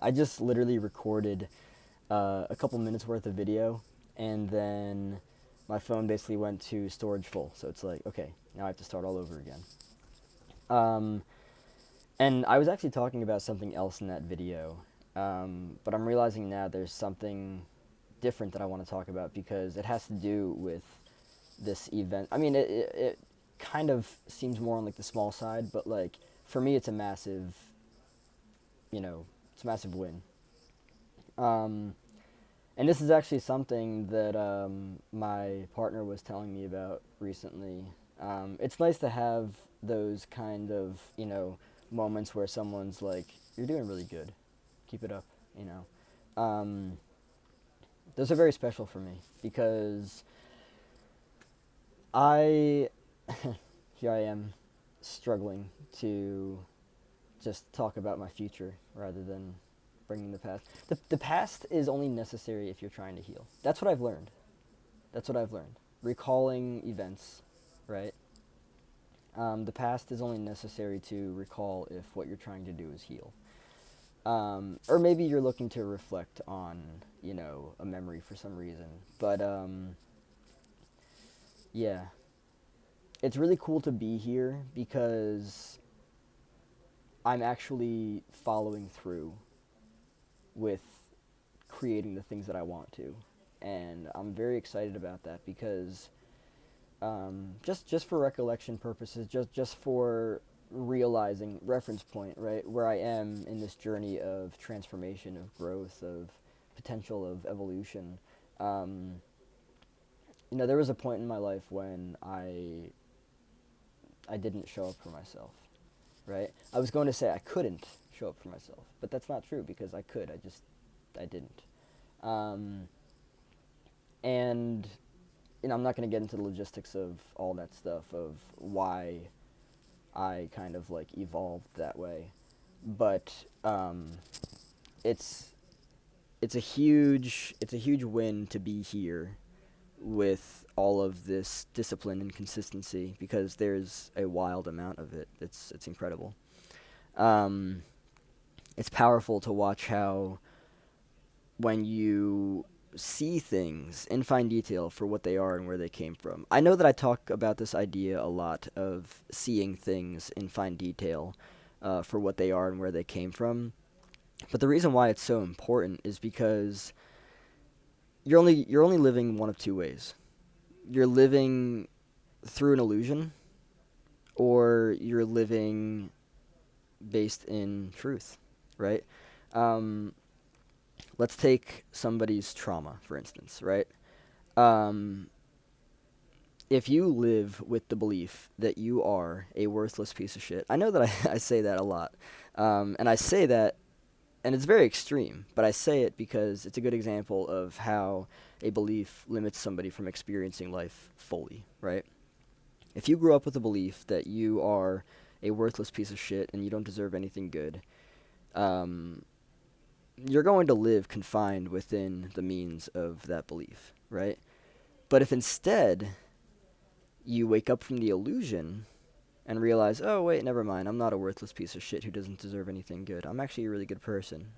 I just literally recorded a couple minutes worth of video, and then my phone basically went to storage full. So it's like, okay, now I have to start all over again. Um, and I was actually talking about something else in that video, but I'm realizing now there's something different that I want to talk about because it has to do with this event. I mean, it kind of seems more on like the small side, but like for me, it's a massive, it's a massive win. Um, and this is actually something that my partner was telling me about recently. It's nice to have those kind of, moments where someone's like, "You're doing really good. Keep it up." You know, those are very special for me because I here I am struggling to just talk about my future rather than bringing the past. The past is only necessary if you're trying to heal. That's what I've learned. That's what I've learned. Recalling events, right? The past is only necessary to recall if what you're trying to do is heal. Or maybe you're looking to reflect on, a memory for some reason. But yeah, it's really cool to be here because I'm actually following through with creating the things that I want to. And I'm very excited about that because just for recollection purposes, just for realizing reference point, right, where I am in this journey of transformation, of growth, of potential, of evolution. Um, there was a point in my life when I didn't show up for myself, right? I was going to say I couldn't show up for myself, but that's not true because I could. I didn't. Um, and I'm not going to get into the logistics of all that stuff of why I kind of like evolved that way, but it's it's a huge win to be here with all of this discipline and consistency because there's a wild amount of it. It's incredible. Um, it's powerful to watch how when you see things in fine detail for what they are and where they came from. I know that I talk about this idea a lot of seeing things in fine detail for what they are and where they came from. But the reason why it's so important is because you're only living one of two ways. You're living through an illusion, or you're living based in truth, right? Um, let's take somebody's trauma, for instance, right? Um, if you live with the belief that you are a worthless piece of shit, I know that I say that a lot. And I say that, and it's very extreme, but I say it because it's a good example of how a belief limits somebody from experiencing life fully, right? If you grew up with the belief that you are a worthless piece of shit and you don't deserve anything good, um, you're going to live confined within the means of that belief, right? But if instead you wake up from the illusion and realize, oh, wait, never mind, I'm not a worthless piece of shit who doesn't deserve anything good. I'm actually a really good person,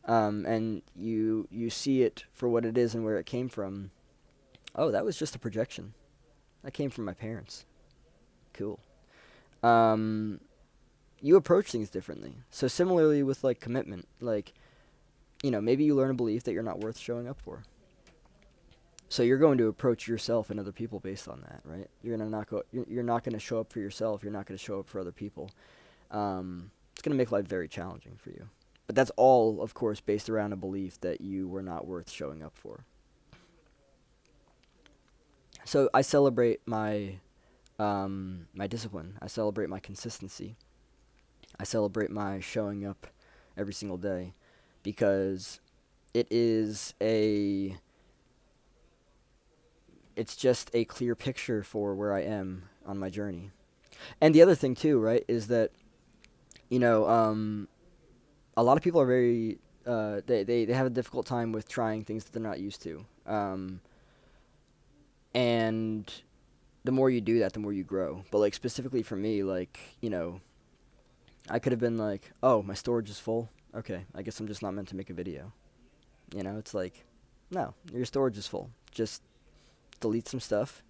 and you see it for what it is and where it came from. Oh, that was just a projection. That came from my parents. Cool. Um, you approach things differently. So similarly with like commitment, like maybe you learn a belief that you're not worth showing up for. So you're going to approach yourself and other people based on that, right? You're not going to show up for yourself. You're not going to show up for other people. It's going to make life very challenging for you. But that's all, of course, based around a belief that you were not worth showing up for. So I celebrate my discipline. I celebrate my consistency. I celebrate my showing up every single day because it is a it's just a clear picture for where I am on my journey. And the other thing too, right, is that you know, a lot of people are very they have a difficult time with trying things that they're not used to. And the more you do that, the more you grow. But like specifically for me, like I could have been like, oh, my storage is full. Okay, I guess I'm just not meant to make a video. It's like, no, your storage is full. Just delete some stuff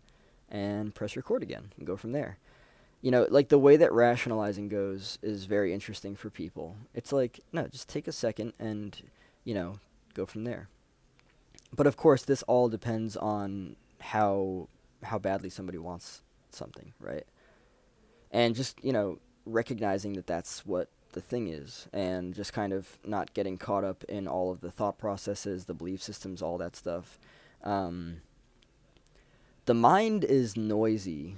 and press record again and go from there. Like the way that rationalizing goes is very interesting for people. It's like, no, just take a second and, you know, go from there. But of course, this all depends on how badly somebody wants something, right? And just, recognizing that that's what the thing is, and just kind of not getting caught up in all of the thought processes, the belief systems, all that stuff. Um, the mind is noisy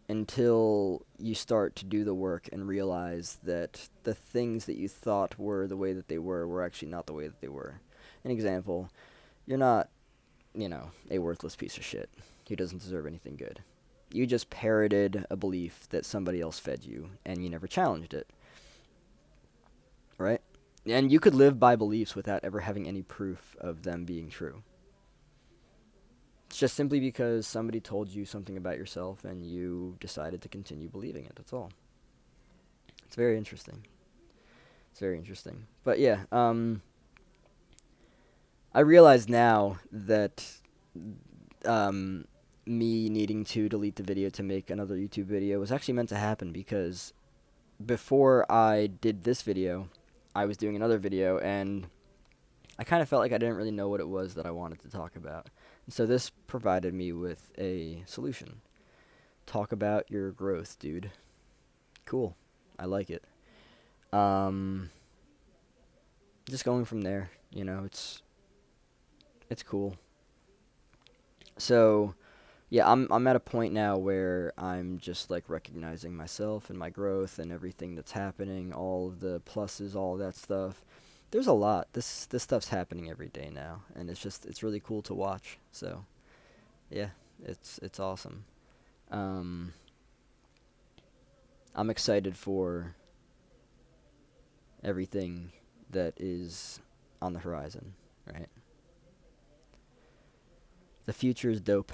until you start to do the work and realize that the things that you thought were the way that they were actually not the way that they were. An example, you're not, a worthless piece of shit who doesn't deserve anything good. You just parroted a belief that somebody else fed you, and you never challenged it, right? And you could live by beliefs without ever having any proof of them being true. It's just simply because somebody told you something about yourself and you decided to continue believing it. That's all. It's very interesting. It's very interesting. But yeah, I realize now that um, me needing to delete the video to make another YouTube video was actually meant to happen, because before I did this video, I was doing another video, and I kind of felt like I didn't really know what it was that I wanted to talk about. And so this provided me with a solution. Talk about your growth, dude. Cool. I like it. Um, just going from there, it's cool. So, yeah, I'm at a point now where I'm just like recognizing myself and my growth and everything that's happening, all of the pluses, all that stuff. There's a lot. This stuff's happening every day now, and it's really cool to watch. So, yeah, it's awesome. Um, I'm excited for everything that is on the horizon, right? The future is dope.